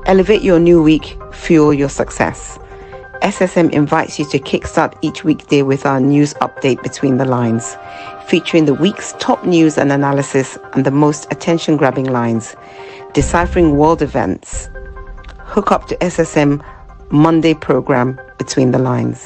Elevate your new week, fuel your success. SSM invites you to kickstart each weekday with our news update Between the Lines, featuring the week's top news and analysis and the most attention-grabbing lines, deciphering world events. Hook up to SSM Monday program Between the Lines.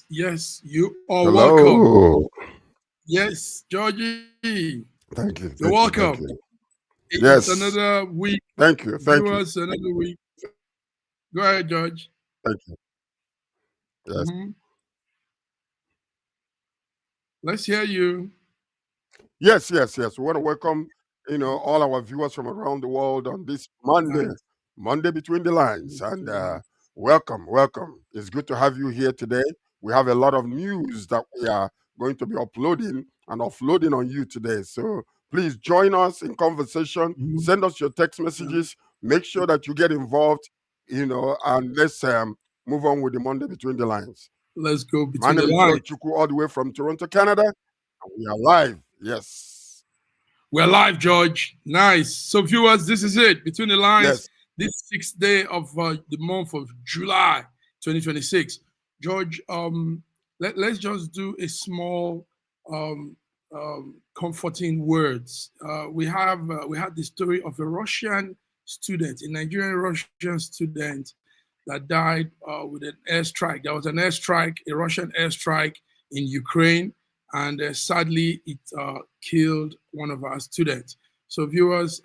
Yes, you are Hello. welcome. Yes, Georgie. Thank you. You're welcome. You. It's Yes. another week. Thank you. Viewers, another week. Go ahead, George. Thank you. Yes. Let's hear you. Yes. We want to welcome, all our viewers from around the world on this Monday Between the Lines. And welcome. It's good to have you here today. We have a lot of news that we are going to be uploading and offloading on you today. So please join us in conversation. Send us your text messages. Make sure that you get involved, and let's move on with the Monday Between the Lines. Let's go My between name the is lines. George Chukwu, all the way from Toronto, Canada. And we are live. Yes. We're live, George. Nice. So, viewers, this is it. Between the Lines, Yes. this 6th day of the month of July 2026. George, let's just do a small comforting words. We had the story of a Russian student, a Nigerian Russian student that died with an airstrike. There was an airstrike, a Russian airstrike in Ukraine, and sadly it killed one of our students. So viewers,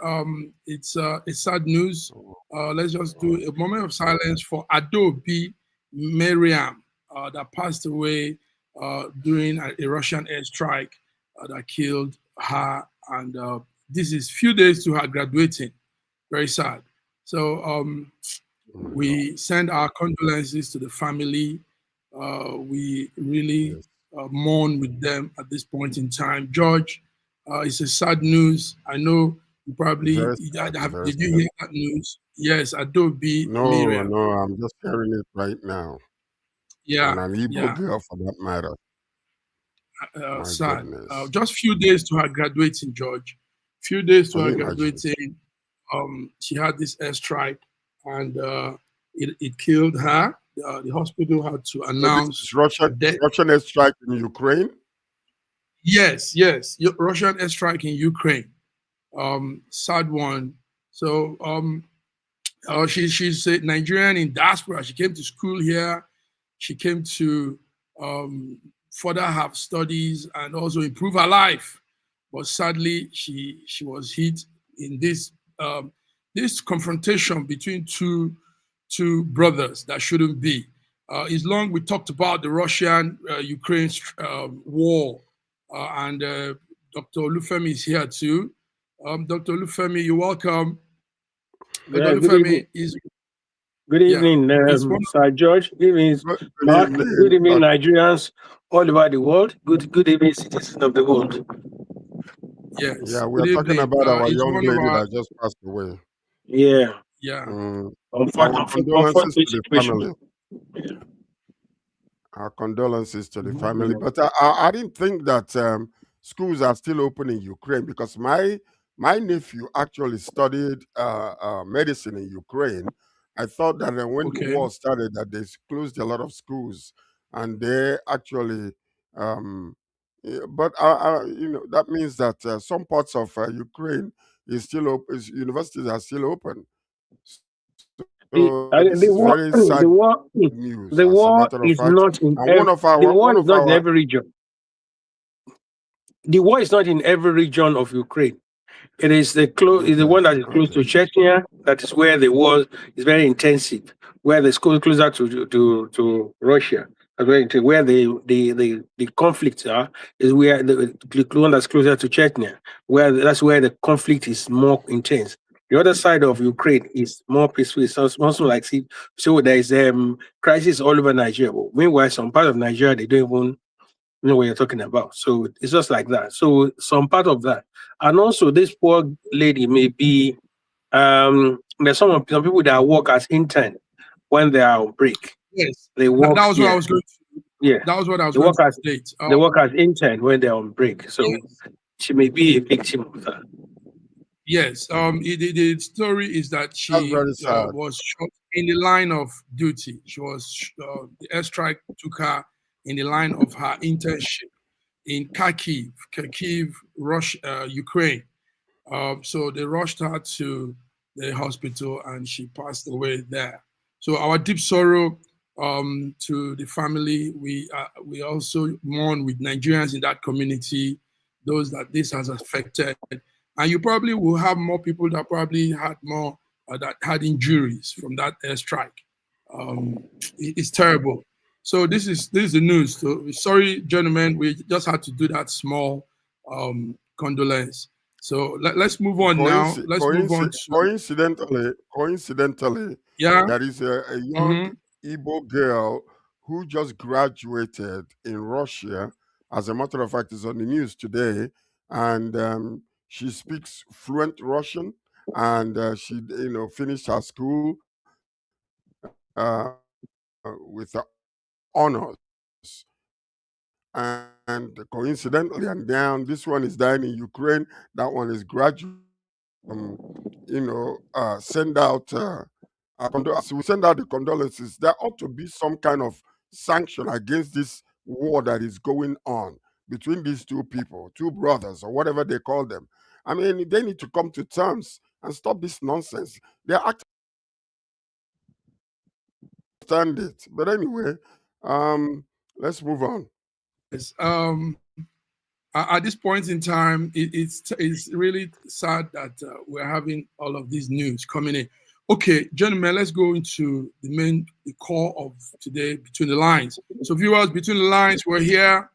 it's sad news. Let's just do a moment of silence for Adobe Miriam that passed away during a Russian airstrike that killed her. And this is few days to her graduating. Very sad. So we send our condolences to the family. We really mourn with them at this point in time. George, it's a sad news. I know you probably did you hear that news? Yes, Adobe Miriam. No, I'm just hearing it right now. Yeah, and an Igbo girl for that matter. Sad. Goodness. Just few days to her graduating, George. Few days to her Imagine. graduating. She had this airstrike, and it killed her. The hospital had to announce Russian airstrike in Ukraine. Yes, Russian airstrike in Ukraine. Sad one. So she's a Nigerian in Diaspora. She came to school here. She came to further have studies and also improve her life. But sadly, she was hit in this this confrontation between two brothers that shouldn't be. It's long we talked about the Russian-Ukraine war, and Dr. Olufemi is here too. Dr. Olufemi, you're welcome. Dr. Olufemi is... Good evening, Sir George. Good evening, Mark. Good evening, Nigerians all over the world. Good evening, citizens of the world. Yes. Yeah, we're talking about our young lady that just passed away. Yeah. Our condolences to the family. Yeah. Our condolences to the family. But I didn't think that schools are still open in Ukraine, because my nephew actually studied medicine in Ukraine. I thought that when the war started, that they closed a lot of schools, and they actually, but that means that some parts of Ukraine is still open. Universities are still open. So this is very sad news. The war is not in every region. The war is not in every region of Ukraine. It is the one that is close to Chechnya. That is where the war is very intensive. Where the school closer to Russia, where the conflicts are, is where the one that's closer to Chechnya. That's where the conflict is more intense. The other side of Ukraine is more peaceful. It's also like so there is crisis all over Nigeria. But meanwhile, some part of Nigeria they don't even know what you're talking about. So it's just like that. So some part of that, and also this poor lady may be there's some people that work as intern when they are on break. Yes, they work. That was what I was going to. Yeah, that was what I was going to state. They work as intern when they're on break, so yes. She may be a victim of that. Yes, the story is that she was shot in the line of duty. She was the airstrike took her in the line of her internship in Kharkiv, Russia, Ukraine. So they rushed her to the hospital and she passed away there. So our deep sorrow to the family. We also mourn with Nigerians in that community, those that this has affected. And you probably will have more people that probably had more that had injuries from that airstrike. It's terrible. So this is the news. So sorry, gentlemen, we just had to do that small condolence. So let's move on now. Let's move on to coincidentally, yeah. There is a young Igbo girl who just graduated in Russia. As a matter of fact, it's on the news today, and she speaks fluent Russian, and she finished her school with honors. And coincidentally, and down, this one is dying in Ukraine. That one is graduate. Send out. We send out the condolences. There ought to be some kind of sanction against this war that is going on between these two people, two brothers, or whatever they call them. I mean, they need to come to terms and stop this nonsense. They're acting. Understand it, but anyway, let's move on. Yes. At this point in time, it's really sad that we're having all of these news coming in. Okay, gentlemen, let's go into the core of today, Between the Lines. So viewers, Between the Lines, we're here.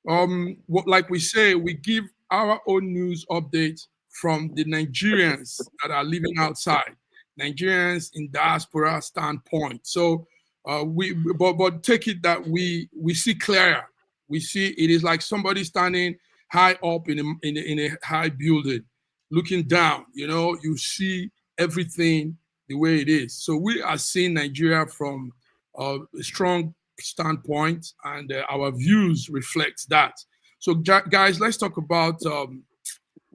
Like we say, we give our own news updates from the Nigerians that are living outside, Nigerians in diaspora standpoint. So but take it that we see clearer. We see it is like somebody standing high up in a high building, looking down. You see everything the way it is. So we are seeing Nigeria from a strong standpoint, and our views reflect that. So guys, let's talk about,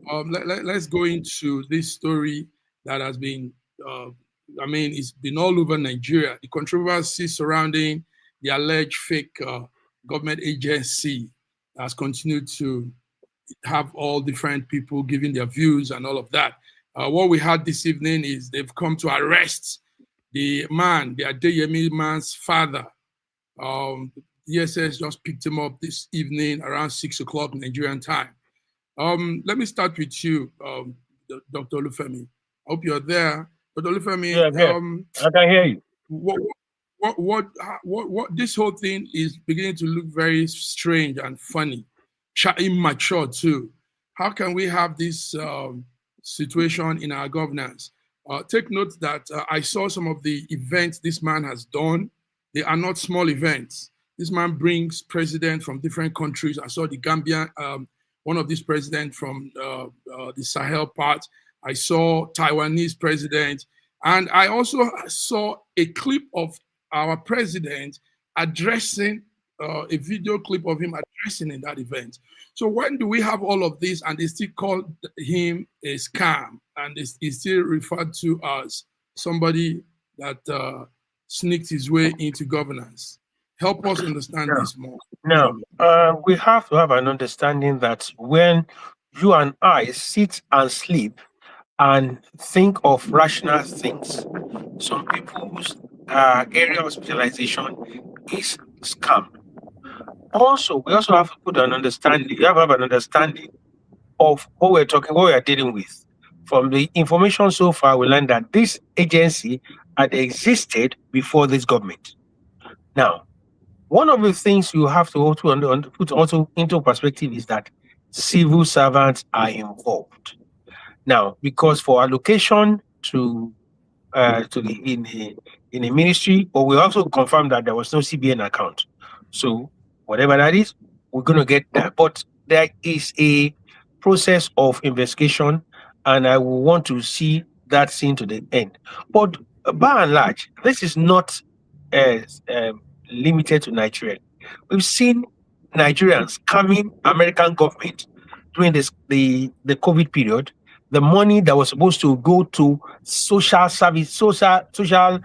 let's go into this story that has been, it's been all over Nigeria. The controversy surrounding the alleged fake government agency has continued to have all different people giving their views and all of that. What we had this evening is they've come to arrest the Adeyemi man's father. DSS just picked him up this evening around 6 o'clock Nigerian time. Let me start with you, Dr. Olufemi. I hope you're there. Dr. Olufemi, yeah, I can hear you. What this whole thing is beginning to look very strange and funny, immature too. How can we have this situation in our governance? Take note that I saw some of the events this man has done. They are not small events. This man brings presidents from different countries. I saw the Gambian, one of these presidents from the Sahel part. I saw Taiwanese president. And I also saw a clip of our president addressing, a video clip of him addressing in that event. So when do we have all of this and they still call him a scam and he's still referred to as somebody that sneaked his way into governance? Help us understand this more. Now, we have to have an understanding that when you and I sit and sleep and think of rational things, some people's area of specialization is scam. Also, we also have to put an understanding. You have to have an understanding of what we are dealing with. From the information so far, we learned that this agency had existed before this government. Now, one of the things you have to put also into perspective is that civil servants are involved. Now, because for allocation to in a ministry, but we also confirmed that there was no CBN account. So whatever that is, we're going to get that. But there is a process of investigation, and I will want to see that seen to the end. But by and large, this is not limited to Nigeria. We've seen Nigerians scamming American government during the COVID period. The money that was supposed to go to social service, social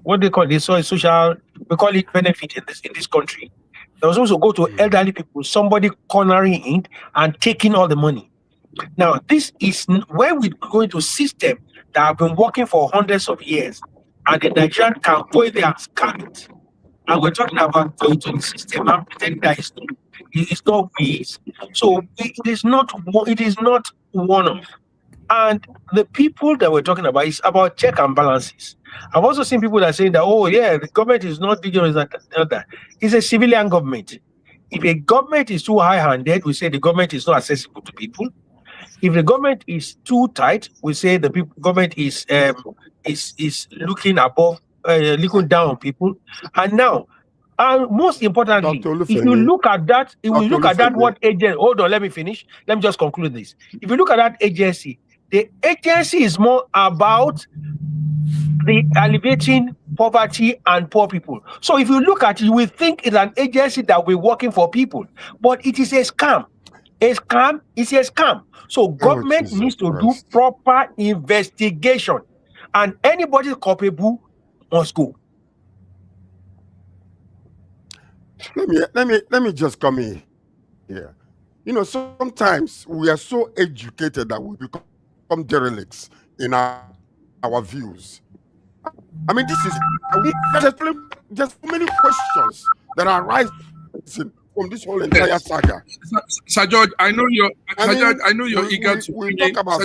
what they call this, social, we call it benefit in this country. That was supposed to go to elderly people, somebody cornering it and taking all the money. Now, this is when we go into system that have been working for hundreds of years, and the Nigerian can go in there and scam it. And we're talking about going to the system and pretending that it's not ways. So it is not one-off. And the people that we're talking about is about check and balances. I've also seen people that are saying that, oh yeah, the government is not digital, that. It's a civilian government. If a government is too high-handed, we say the government is not accessible to people. If the government is too tight, we say the government is looking above, looking down on people. And now, most importantly, if you look at that, what agency, hold on, let me finish. Let me just conclude this. If you look at that agency, the agency is more about the alleviating poverty and poor people. So if you look at it, you will think it's an agency that will be working for people, but it is a scam. A scam is a scam. So government needs to do proper investigation, and anybody culpable must go. Let me just come in here. You know, sometimes we are so educated that we become derelicts in our views. I mean, there's so many questions that are arising from this whole entire saga. Sir George, I know you're eager to we talk about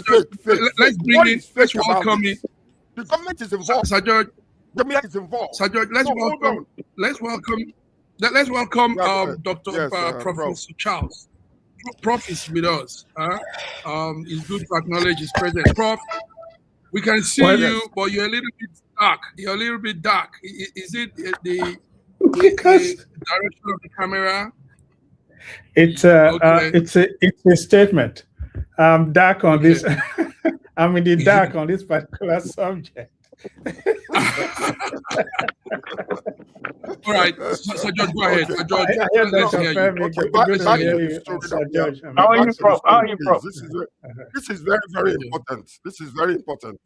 let's bring in, let's welcome in. The government is involved. Sir George, the media is involved. Sir George, let's welcome Dr. Professor Charles. Prof is with us. It's good to acknowledge his presence. Prof, we can see you, but you're a little bit dark. You're a little bit dark. Is it the direction of the camera? It's a statement. I'm dark on this. I'm in the dark on this particular subject. All right, so George, go ahead. George, How are you, Prof? How are you, Prof? This is very, very important. This is very important.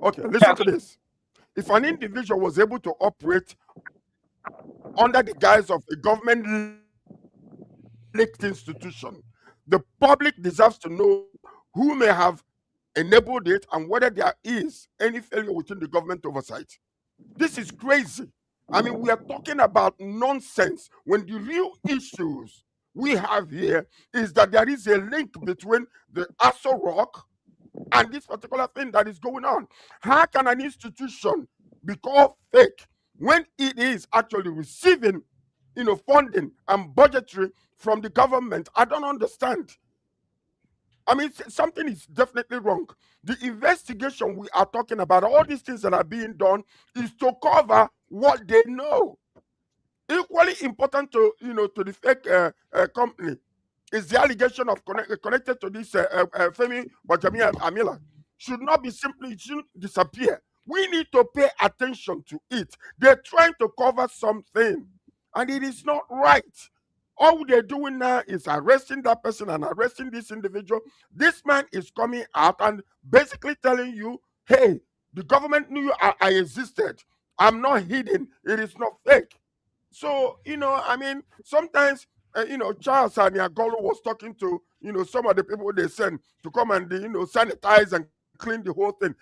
Okay, listen to this. If an individual was able to operate under the guise of a government-linked institution, the public deserves to know who may have enabled it and whether there is any failure within the government oversight. This is crazy. I mean, we are talking about nonsense when the real issues we have here is that there is a link between the Aso Rock and this particular thing that is going on. How can an institution be called fake when it is actually receiving, funding and budgetary from the government? I don't understand. I mean, something is definitely wrong. The investigation we are talking about, all these things that are being done, is to cover what they know. Equally important to the fake company is the allegation of connected to this Femi Bajami Amila. Should shouldn't disappear. We need to pay attention to it. They're trying to cover something, and it is not right. All they're doing now is arresting that person and arresting this individual. This man is coming out and basically telling you, hey, the government knew I existed. I'm not hidden. It is not fake. So, I mean, sometimes, Charles Aniagolo was talking to, some of the people they send to come and, sanitize and clean the whole thing.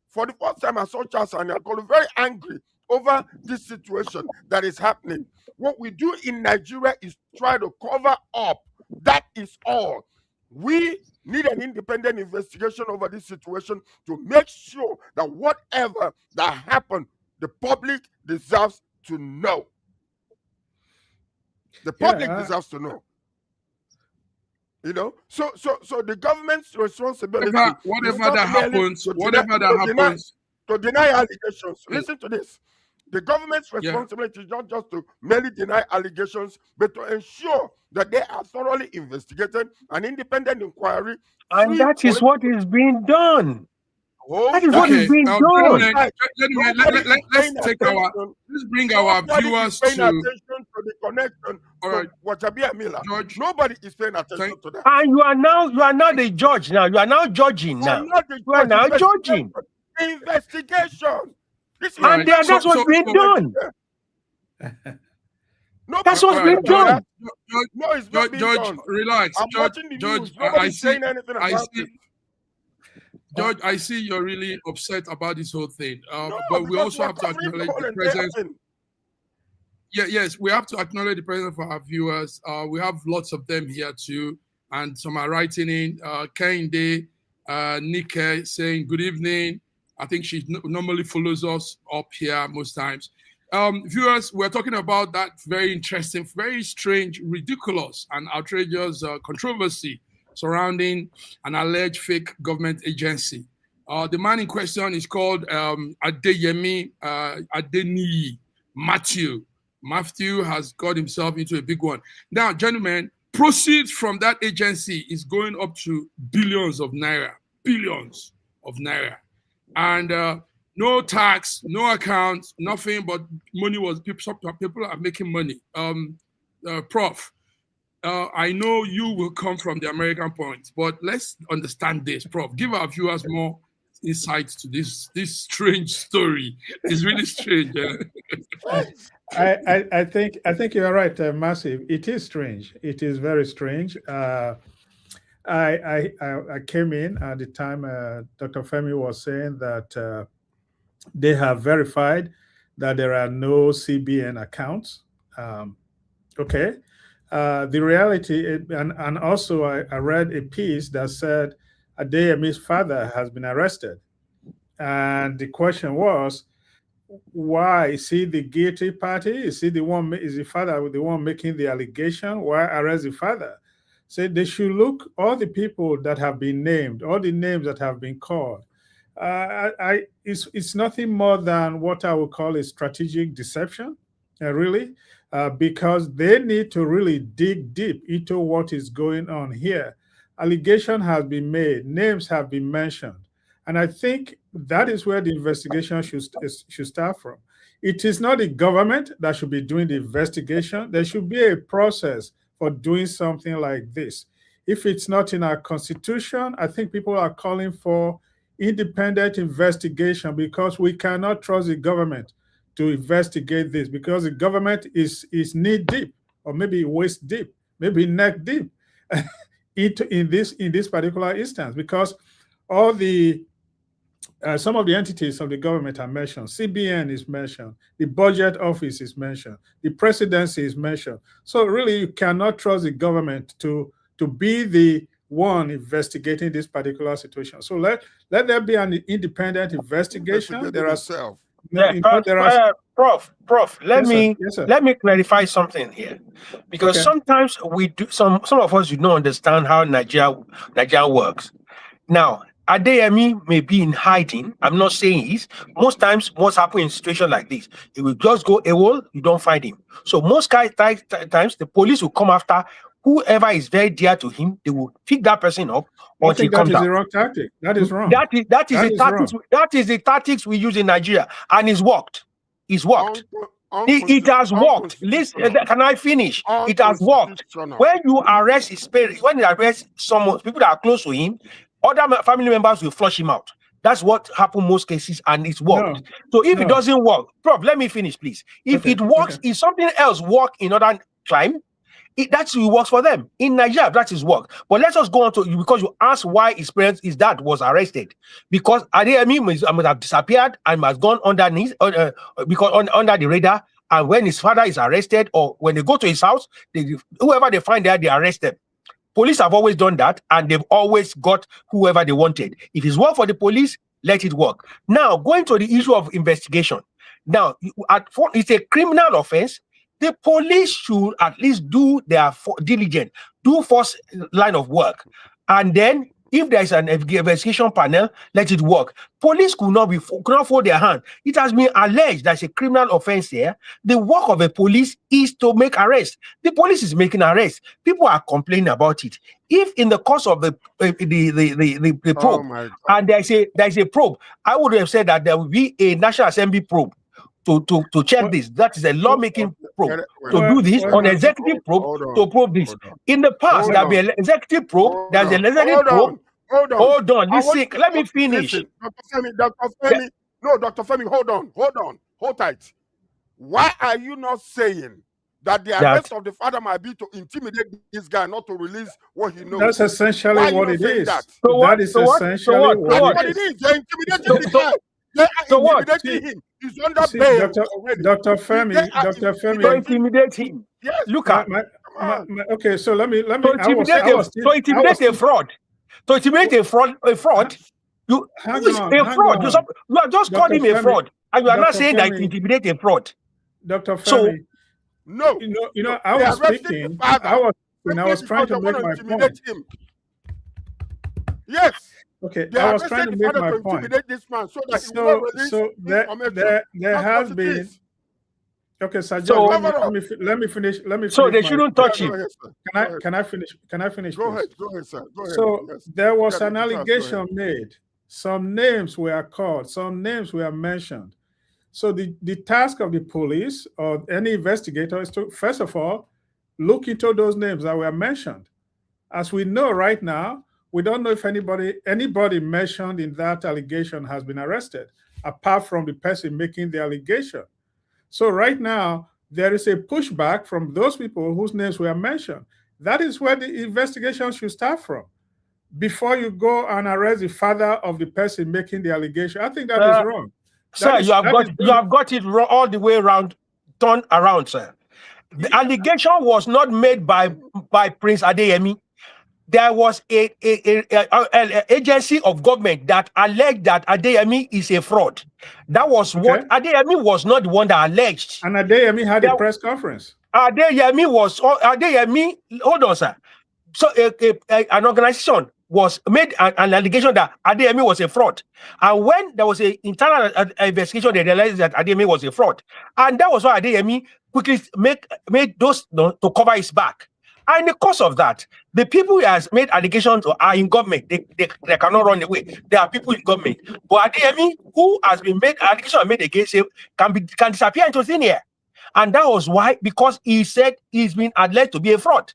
For the first time, I saw Charles Aniagolo very angry over this situation that is happening. What we do in Nigeria is try to cover up. That is all. We need an independent investigation over this situation to make sure that whatever that happened, the public deserves to know. The public deserves to know. So the government's responsibility, whatever that happens, to deny allegations. Listen to this. The government's responsibility is not just to merely deny allegations, but to ensure that they are thoroughly investigated, an independent inquiry. And that is what is being done. That is what is being done. Let's bring our viewers to attention to the connection. All right, George, nobody is paying attention to that. And you are now the judge now. You are now judging now. You are now judging. Investigation. And that's what's being done. That's what's being done. No, it's not being done. Relax. I'm watching the news. Nobody's saying anything about it. George, I see you're really upset about this whole thing. But we also have to acknowledge the presence. Yes, we have to acknowledge the presence of our viewers. We have lots of them here too, and some are writing in. Kende, Nike saying good evening. I think she normally follows us up here most times. Viewers, we're talking about that very interesting, very strange, ridiculous, and outrageous controversy surrounding an alleged fake government agency. The man in question is called Adeyemi Adeniyi Matthew. Matthew has got himself into a big one. Now, gentlemen, proceeds from that agency is going up to billions of naira. And no tax, no accounts, nothing but money was people are making money. Prof, I know you will come from the American point, but let's understand this, Prof. Give our viewers more insight to this strange story. It's really strange. I think you're right, Massive. It is strange. It is very strange. I came in at the time Dr. Femi was saying that they have verified that there are no CBN accounts. Okay. The reality, and also I read a piece that said Adeyemi's father has been arrested. And the question was, why? Is he the guilty party? Is the father the one making the allegation? Why arrest the father? So they should look all the people that have been named, all the names that have been called. It's nothing more than what I would call a strategic deception, really, because they need to really dig deep into what is going on here. Allegation has been made, names have been mentioned, and I think that is where the investigation should start from. It is not the government that should be doing the investigation. There should be a process for doing something like this. If it's not in our constitution, I think people are calling for independent investigation because we cannot trust the government to investigate this because the government is knee deep or maybe waist deep, maybe neck deep in this particular instance because all the some of the entities of the government are mentioned. CBN is mentioned. The budget office is mentioned. The presidency is mentioned. So really, you cannot trust the government to be the one investigating this particular situation. So let there be an independent investigation. There are Prof. Let me clarify something here, because sometimes we do some of us do not understand how Nigeria works. Now, Adeyemi may be in hiding. I'm not saying he's. Most times, what's happening in situations like this, it will just go AWOL, you don't find him. So most times, the police will come after whoever is very dear to him. They will pick that person up until he comes out. That is the wrong tactic. That is wrong. That is the tactics we use in Nigeria, and it's worked. It's worked. It has worked. Listen, can I finish? It has worked. When you arrest his parents, when you arrest someone, people that are close to him, other family members will flush him out. That's what happened most cases, and it's worked. So if it doesn't work, Prof, let me finish, please. If it works, if something else works in other crime, that works for them. In Nigeria, that is work. But let us go on to you, because you asked why his parents, his dad was arrested. Because Adeyemi must have disappeared and has gone underneath, because under the radar. And when his father is arrested, or when they go to his house, whoever they find there, they arrest them. Police have always done that, and they've always got whoever they wanted. If it's work for the police, let it work. Now, going to the issue of investigation. Now, it's a criminal offense. The police should at least do their diligence, do first line of work, and then If there is an investigation panel, let it work. Police could not fold their hand. It has been alleged there's a criminal offense here. The work of a police is to make arrests. The police is making arrests. People are complaining about it. If in the course of the probe, and there's a probe, I would have said that there will be a National Assembly probe to check this. That is a lawmaking probe to do this, on executive probe to probe this. In the past, there will be an executive probe. There's an executive probe. Hold on. Listen, let me finish. Listen, Dr. Femi. No, Dr. Femi, hold tight. Why are you not saying that the arrest of the father might be to intimidate this guy, not to release what he knows? That's essentially what it is. That? That is essentially what it is. You're intimidating the guy. You're intimidating him. He's under bail already. Dr. Femi. To intimidate him. Yes. Look at. Okay, so let me. To intimidate a fraud. To intimidate a fraud. You are just calling him a fraud, and you are not saying that it intimidates a fraud. Dr. Femi. So, no, I was speaking. I was trying to make my point. Yes. Okay, I was trying to make my point. This man so that so there has been. Okay, Sir George, let me finish. So they shouldn't touch him. Can I finish? Go ahead, sir. Go ahead. So there was an allegation made. Some names were called. Some names were mentioned. So the task of the police or any investigator is to, first of all, look into those names that were mentioned. As we know right now, we don't know if anybody mentioned in that allegation has been arrested, apart from the person making the allegation. So right now, there is a pushback from those people whose names were mentioned. That is where the investigation should start from. Before you go and arrest the father of the person making the allegation, I think that is wrong. Sir, you have got it wrong all the way around, turned around, sir. The allegation was not made by Prince Adeyemi. There was an agency of government that alleged that Adeyemi is a fraud. That was what Adeyemi was not the one that alleged. And Adeyemi had a press conference. Adeyemi, hold on, sir. So an organization was made an allegation that Adeyemi was a fraud. And when there was an internal investigation, they realized that Adeyemi was a fraud. And that was why Adeyemi quickly made those to cover his back. And in the course of that, the people who has made allegations are in government. They cannot run away. There are people in government. But Adeyemi, who has been made allegations made against him, can disappear into thin air. And that was why, because he said he's been alleged to be a fraud.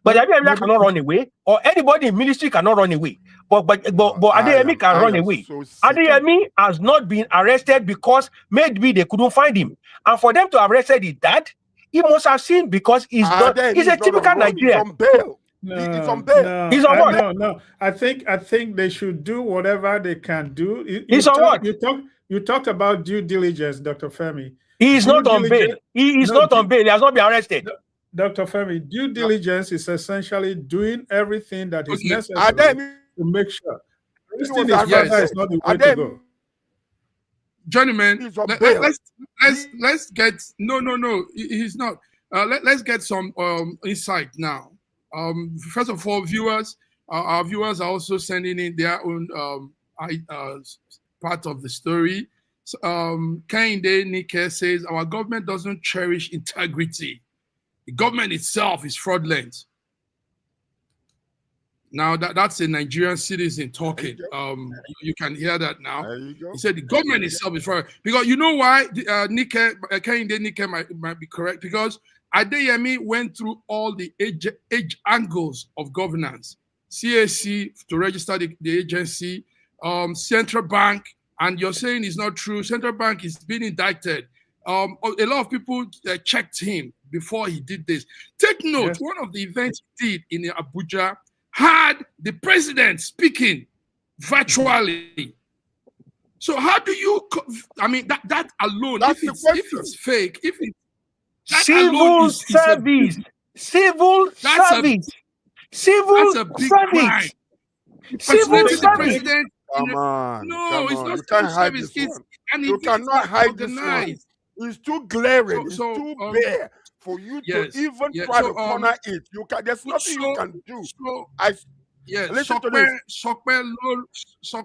But Adeyemi cannot run away, or anybody in ministry cannot run away. But Adeyemi can run away. Adeyemi has not been arrested because maybe they couldn't find him. And for them to have arrested his dad, he must have seen, because he's a typical Nigerian. He's on bail. He's on what? No. I think they should do whatever they can do. He's on what? You talked about due diligence, Dr. Femi. He is not on bail. He is not on bail. He has not been arrested. Dr. Femi, due diligence is essentially doing everything that is necessary to make sure. Arresting his father is not the way to go. Gentlemen, let's get no. He's not. Let's get some insight now. First of all, viewers, our viewers are also sending in their own part of the story. Kehinde Nike says our government doesn't cherish integrity. The government itself is fraudulent. Now that's a Nigerian citizen talking. You can hear that now. He said the government itself is fraudulent. Because you know why Kehinde Nike might be correct? Because Adeyemi went through all the age angles of governance. CAC to register the agency, Central Bank, and you're saying it's not true. Central Bank is being indicted. A lot of people checked him before he did this. Take note, one of the events he did in Abuja had the president speaking virtually. So how do you, that alone, if it's fake, if it's civil service, civil service, that's a big crime. Civil service. Come on. It's not you can't hide service. This one. You cannot hide this one. It's too glaring. It's too bare for you to even try to corner it. There's nothing you can do. Yeah, Listen to this. Sokpe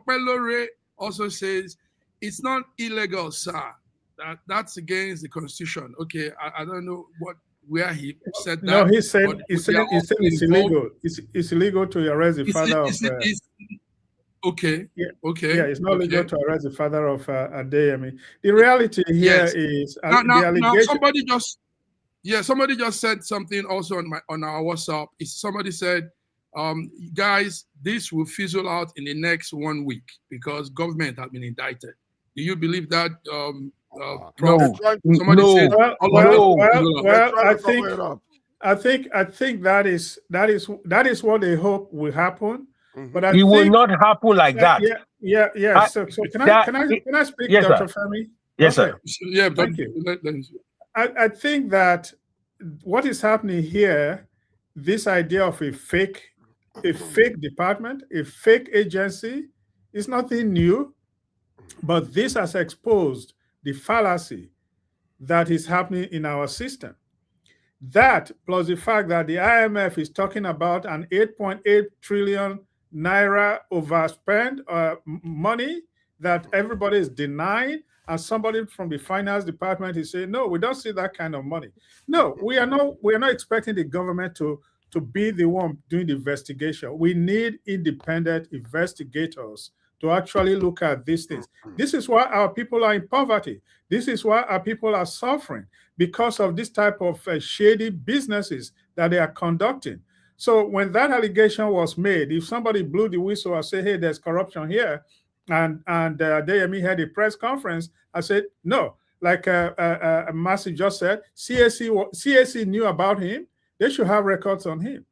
Lore also says it's not illegal, sir. That's against the constitution. Okay, I don't know where he said that. No, he said it's illegal. It's illegal to arrest the father of. Okay. Yeah. Okay. Yeah, it's not legal to arrest the father of Adeyemi. The reality here is the allegation. Somebody just said something also on our WhatsApp. Somebody said, guys, this will fizzle out in the next 1 week because government have been indicted. Do you believe that? Prof? No. Well, I think that is what they hope will happen. But it will not happen like that. Yeah. So can I speak, yes, Dr. sir. Femi? Yes, sir. Yeah, thank you. I think that what is happening here, this idea of a fake department, a fake agency, is nothing new. But this has exposed the fallacy that is happening in our system. That plus the fact that the IMF is talking about an 8.8 trillion naira overspend money that everybody is denying, and somebody from the finance department is saying, no, we don't see that kind of money. No, we are not expecting the government to be the one doing the investigation. We need independent investigators to actually look at these things. This is why our people are in poverty. This is why our people are suffering, because of this type of shady businesses that they are conducting. So when that allegation was made, if somebody blew the whistle and said, hey, there's corruption here, and Adeyemi had a press conference, I said, no, like Massive just said, CAC knew about him. They should have records on him.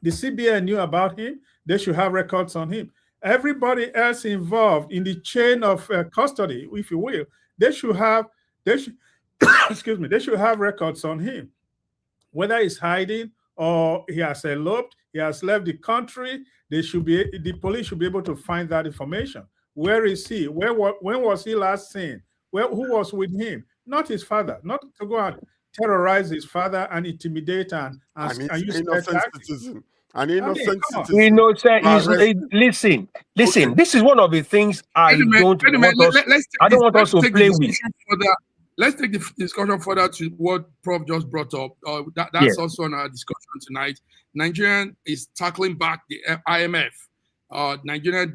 The CBN knew about him. They should have records on him. Everybody else involved in the chain of custody, if you will, they should have records on him. Whether he's hiding or he has eloped, he has left the country, the police should be able to find that information. Where is he? When was he last seen? Who was with him? Not his father. Not to go and terrorize his father and intimidate and use innocent citizen. An innocent citizen. Listen. Okay. This is one of the things I don't want us to play with. Let's take the discussion further to what Prof just brought up. That's also on our discussion tonight. Nigeria is tackling back the IMF. Nigeria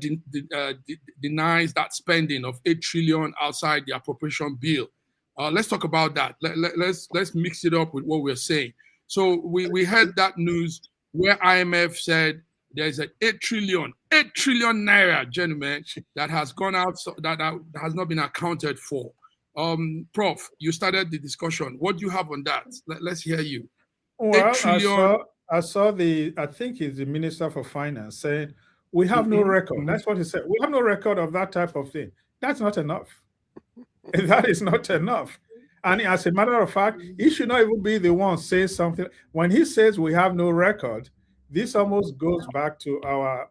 denies that spending of 8 trillion outside the appropriation bill. Let's talk about that. Let's mix it up with what we're saying. So we heard that news where IMF said there's an 8 trillion naira, gentlemen, that has gone out, that has not been accounted for. Prof, you started the discussion. What do you have on that? Let's hear you. Well, I saw I think it's the Minister for Finance saying, we have no record. That's what he said. We have no record of that type of thing. That's not enough. That is not enough. And as a matter of fact, he should not even be the one saying something. When he says we have no record, this almost goes back to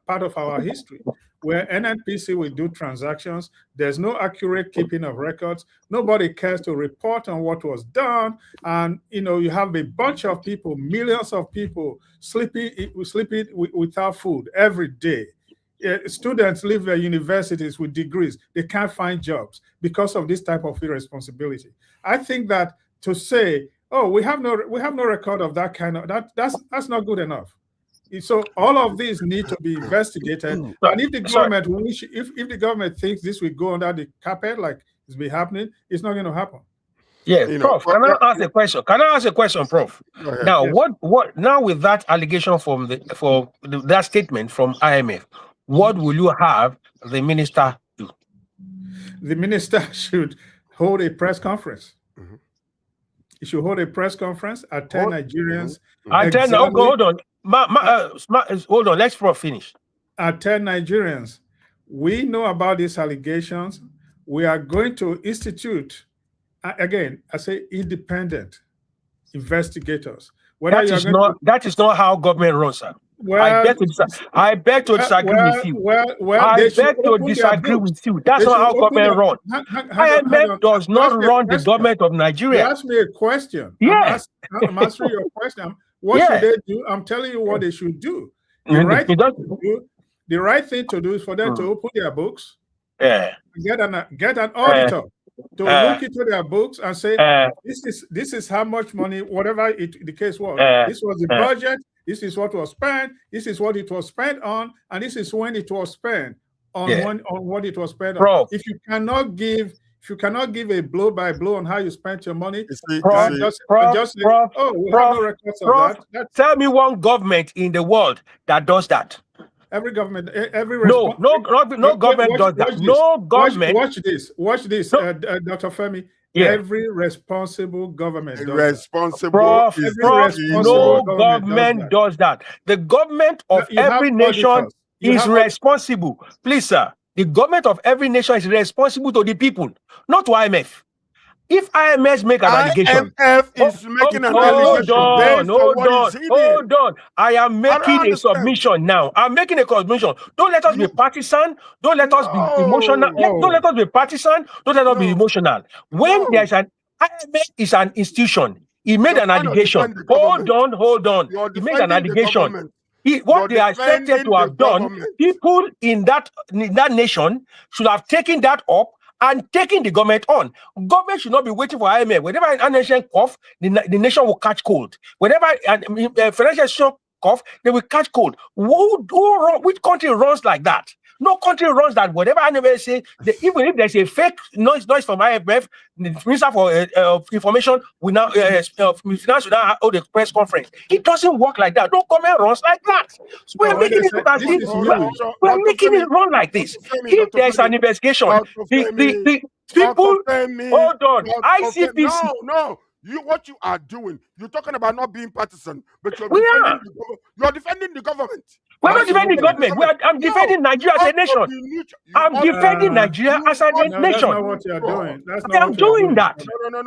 part of our history, where NNPC will do transactions. There's no accurate keeping of records. Nobody cares to report on what was done. And, you have a bunch of people, millions of people sleeping without food every day. Students leave their universities with degrees. They can't find jobs because of this type of irresponsibility. I think that to say, oh, we have no record of that kind of that's not good enough. So all of these need to be investigated. And if the government if the government thinks this will go under the carpet like it's been happening, it's not going to happen. Yeah, Prof. Can I ask a question? Prof? Now, what now with that allegation from that statement from IMF? What will you have the minister do? The minister should hold a press conference. He should hold a press conference and tell Nigerians. Hold on. Hold on. Let's finish. And tell Nigerians, we know about these allegations. We are going to institute, again, I say independent investigators. That is not how government runs, sir. Well, I beg to disagree with you. I beg to disagree with you. That's not how government runs. IMF does not run the government of Nigeria. You asked me a question. Yeah. I'm answering your question. What should they do? I'm telling you what they should do. The right thing to do is for them to open their books, get an auditor to look into their books and say, this is how much money, whatever the case was. This was the budget. This is what was spent. This is what it was spent on, and this is when it was spent on what it was spent on. If you cannot give a blow by blow on how you spent your money, tell me one government in the world that does that. Every government, no government does that. No government. Watch this, Dr. Femi. Every responsible government does that. No government does that. The government of every nation is responsible. Please, sir, the government of every nation is responsible to the people, not to IMF. If IMF make an allegation, IMF is making an allegation. Hold on. I am making a submission now. I'm making a submission. Don't let us be partisan. Don't let us be emotional. Don't let us be partisan. Don't let us be emotional. When there's an IMF is an institution, he made an allegation. Hold on. He made an allegation. What they are expected to have done, people in that nation should have taken that up and taking the government on. Government should not be waiting for IMF. Whenever a nation cough, the nation will catch cold. Whenever a financial shock cough, they will catch cold. Which country runs like that? No country runs that. Whatever IMF say, even if there's a fake noise from IMF, the Minister for Information will now, Finance will now hold a press conference. It doesn't work like that. No government runs like that. So we're making it look as if we're making it run like this. If there's an investigation, the people, hold on, ICPC. No. What you are doing, you're talking about not being partisan, but you're defending the government. We're not defending the government. I'm defending Nigeria as a nation. I'm defending Nigeria as a nation. That's not what you're doing. I'm doing that.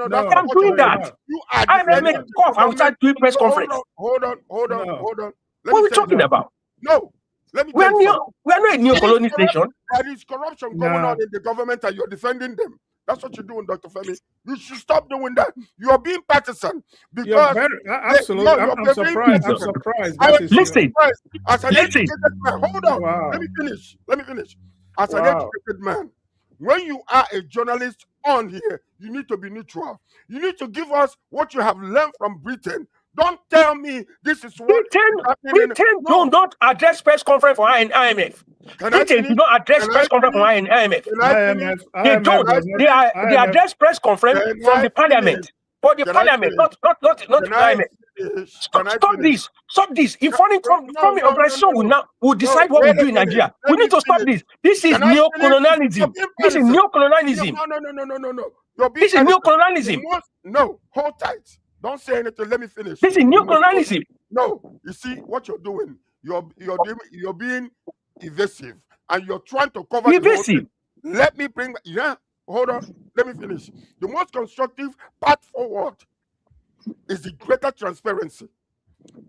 No. I'm doing that. I'm making cough outside doing press conference. Hold on. What are we talking about? No. Let me we're not a neo-colonial nation. There is corruption going on in the government and you're defending them. That's what you're doing, Dr. Femi. You should stop doing that. You're being partisan. Because absolutely. I'm surprised. I'm surprised. Listen. As an educated man, hold on. Wow. Let me finish. As an educated man, when you are a journalist on here, you need to be neutral. You need to give us what you have learned from Britain. Don't tell me this is what Britain do not address press conference for IMF. Britain do not address press conference for IMF. They don't. They address press conference from the parliament. For the parliament, not the IMF. Stop this. If foreign organization will decide what we do in Nigeria, we need to stop this. This is neo-colonialism. This is neo-colonialism. No. This is neo-colonialism. No, hold tight. Don't say anything. Let me finish. This is neo-colonialism. No, you see what you're doing. You're being evasive, and you're trying to cover evasive. Let me bring. Hold on. Let me finish. The most constructive path forward is the greater transparency,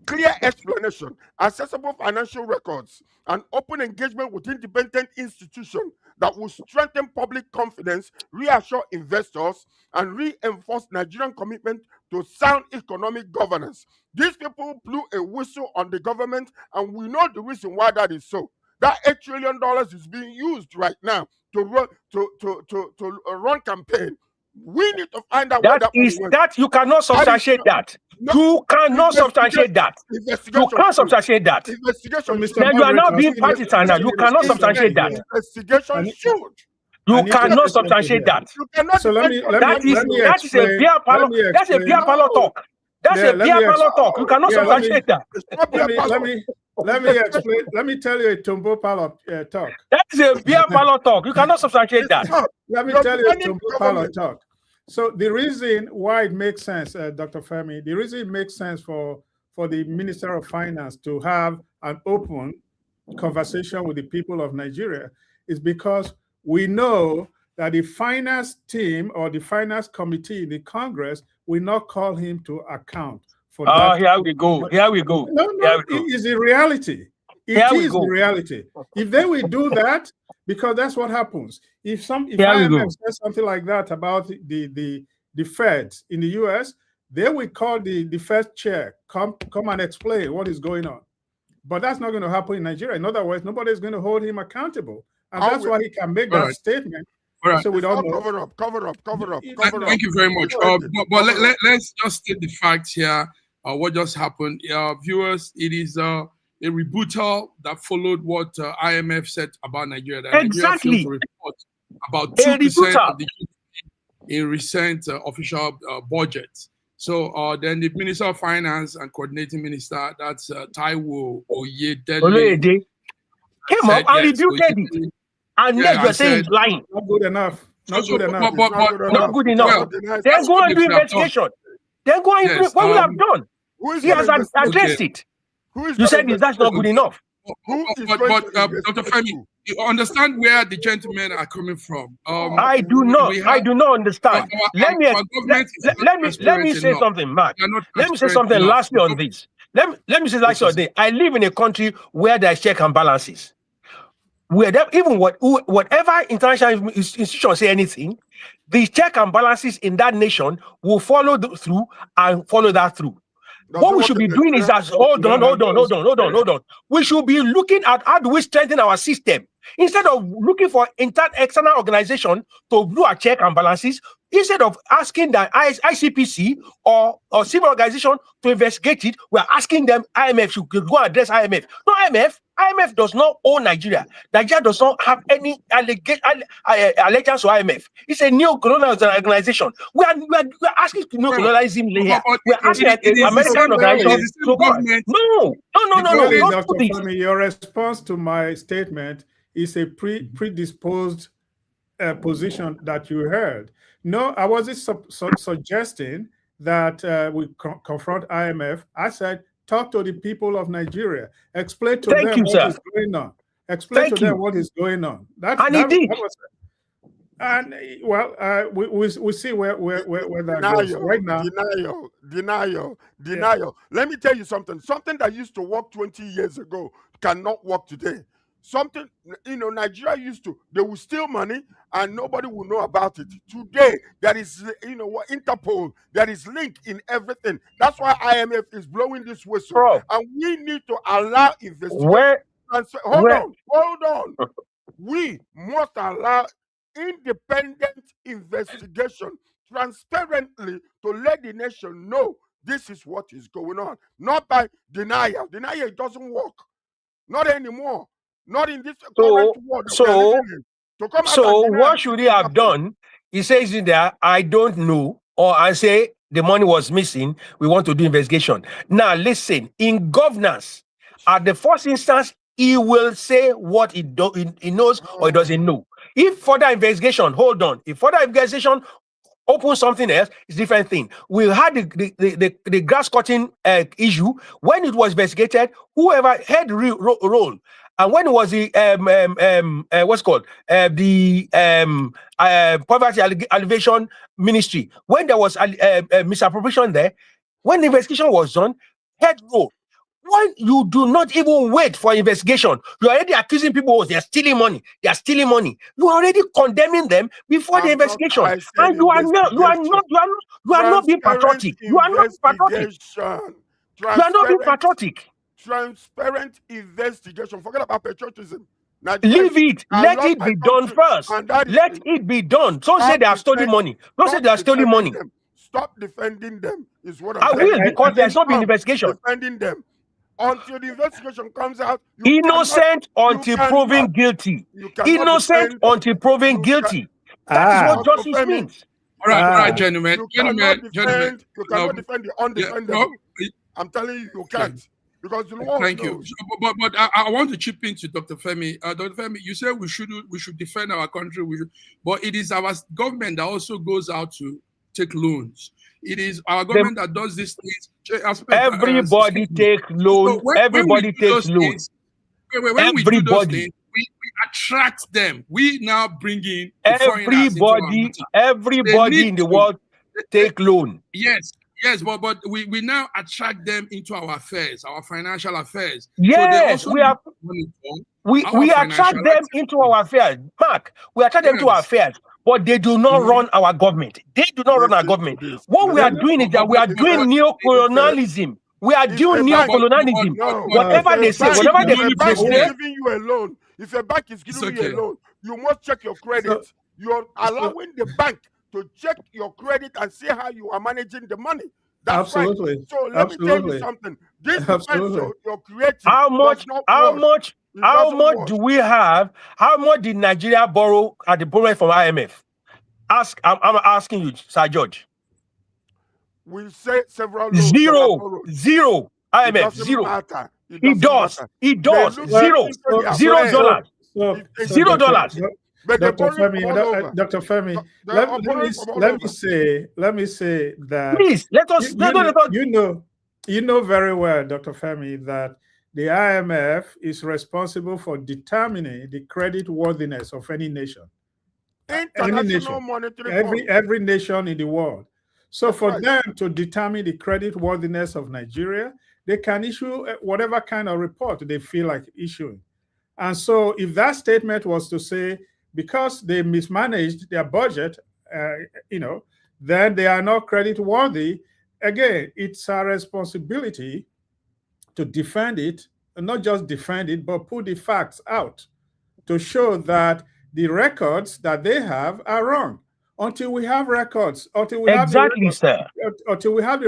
clear explanation, accessible financial records, and open engagement with independent institutions that will strengthen public confidence, reassure investors, and reinforce Nigerian commitment to sound economic governance. These people blew a whistle on the government, and we know the reason why that is so. That $8 trillion is being used right now to run campaign. We need to find out where that is. That you cannot substantiate that. You cannot substantiate that. You can't substantiate that. Now you are now being partisan. You cannot substantiate that. Investigation should. You cannot substantiate that. So let me that is a beer parlor. That's a beer parlor talk. That's a beer parlor talk. You cannot substantiate that. Let me explain. Let me tell you a Tumbo parlor talk. That is a beer parlor talk. You cannot substantiate that. Let me tell you a Tumbo parlor talk. So the reason why it makes sense, Dr. Femi, the reason it makes sense for the Minister of Finance to have an open conversation with the people of Nigeria is because we know that the finance team or the finance committee in the Congress will not call him to account for that. Here we go. No, it is a reality. It is the reality. If they will do that, because that's what happens. If IMF says something like that about the Feds in the US, they will call the Fed chair, come and explain what is going on. But that's not going to happen in Nigeria. In other words, nobody's going to hold him accountable. And that's why he can make that statement. So we don't know. Cover up. Thank you very much. But let's just state the facts here. What just happened. Viewers, it is a rebuttal that followed what IMF said about Nigeria. That exactly. Nigeria failed to report about 2% of the in recent official budgets. So then the Minister of Finance and Coordinating Minister, that's Taiwo Oyedele, came up and rebuted it. And yet you're saying it's lying. Not good enough. Not good enough. Not good enough. Then go and do investigation. Then go and do what we have done. He has addressed it. You said that's not good enough. But Dr. Femi, you understand where the gentlemen are coming from. I do not understand. Let me say something, Mark. Let me say something lastly on this. Let me say lastly on this. I live in a country where there is check and balances. Even whatever international institution say anything, the check and balances in that nation will follow through and follow that through. What we should be doing is that hold on. We should be looking at how do we strengthen our system instead of looking for external organization to do a check and balances. Instead of asking the ICPC or civil organization to investigate it, we are asking them IMF should go address IMF. No, IMF does not own Nigeria. Nigeria does not have any allegiance to IMF. It's a neo-colonial organization. We are asking to neo-colonialism here. We are asking an American organization to go. No. Don't do this. Your response to my statement is a predisposed position that you heard. No, I wasn't suggesting that we confront IMF. I said, talk to the people of Nigeria. Explain to them what is going on. Explain to them what is going on. We see where that goes right now. Denial. Let me tell you something. Something that used to work 20 years ago cannot work today. Something, Nigeria used to, they will steal money and nobody will know about it. Today, there is, Interpol, there is link in everything. That's why IMF is blowing this whistle. Bro. And we need to allow investigation. Hold on. We must allow independent investigation transparently to let the nation know this is what is going on. Not by denial. Denial doesn't work. Not anymore. Not in this current world. So what should he have done? He says in there, I don't know, or I say the money was missing. We want to do investigation. Now listen, in governance, at the first instance, he will say what he knows or he doesn't know. If further investigation, hold on. If further investigation open something else, it's a different thing. We had the grass cutting issue. When it was investigated, whoever had role, and when it was the poverty alleviation ministry, when there was misappropriation there, when the investigation was done, head role. When you do not even wait for investigation, you're already accusing people they're stealing money. They are stealing money. You are already condemning them before the investigation. And you are not being patriotic. You are not patriotic. You are not being patriotic. Transparent investigation. Forget about patriotism. Leave it. Let it be done first. Let it be done. Don't say they are stealing money. Don't say they are stealing money. Stop defending them is what I will, because there's not been investigation. Defending them. Until the investigation comes out, innocent until proven guilty. Innocent until proven guilty. That is what justice means. All right, gentlemen. You cannot defend the undefendable. I'm telling you, you can't. Because the law Thank you. But I want to chip into Dr. Femi. Dr. Femi, you said we should defend our country. But it is our government that also goes out to take loans. It is our government that does these things. Everybody takes loans. Everybody takes loans. When we do those things, we attract them. We now bring in everybody in the world take loan. Yes, but we now attract them into our affairs, our financial affairs. Yes, so we attract them into our affairs. Mark, we attract them to our affairs. But they do not run our government. They do not run our government. What we are doing is that we are doing neo-colonialism. We are due neo-colonialism. Whatever they say, whatever they say, giving you a loan. If a bank is giving you a loan, you must check your credit. You're allowing the bank to check your credit and see how you are managing the money. That's absolutely. Right. So let me tell you something. This defense you're creating. How much do we have? How much did Nigeria borrow at the borrowing from IMF? I'm asking you, Sir George. We say several zero. IMF zero. It does. $0. $0. But Dr. Femi, let me say that. Please let us. You know very well, Dr. Femi, that the IMF is responsible for determining the credit worthiness of any nation. Every nation in the world. So for them to determine the credit worthiness of Nigeria, they can issue whatever kind of report they feel like issuing. And so if that statement was to say, because they mismanaged their budget, then they are not credit worthy, again, it's our responsibility to defend it, and not just defend it, but put the facts out to show that the records that they have are wrong. Until we have records, until we have the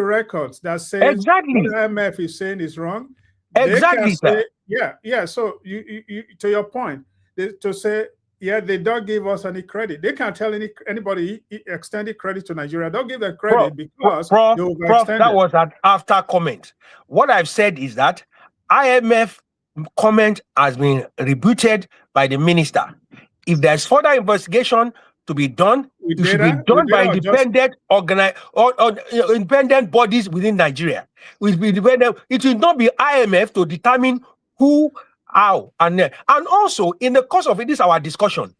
records that say what the IMF is saying is wrong. Sir. Yeah. So you to your point, to say, they don't give us any credit. They can't tell anybody extended credit to Nigeria. Don't give them credit because they overextended. That was an after comment. What I've said is that IMF comment has been rebutted by the minister. If there's further investigation to be done, it should be done by independent independent bodies within Nigeria. It will not be IMF to determine who, how, and also in the course of this our discussion,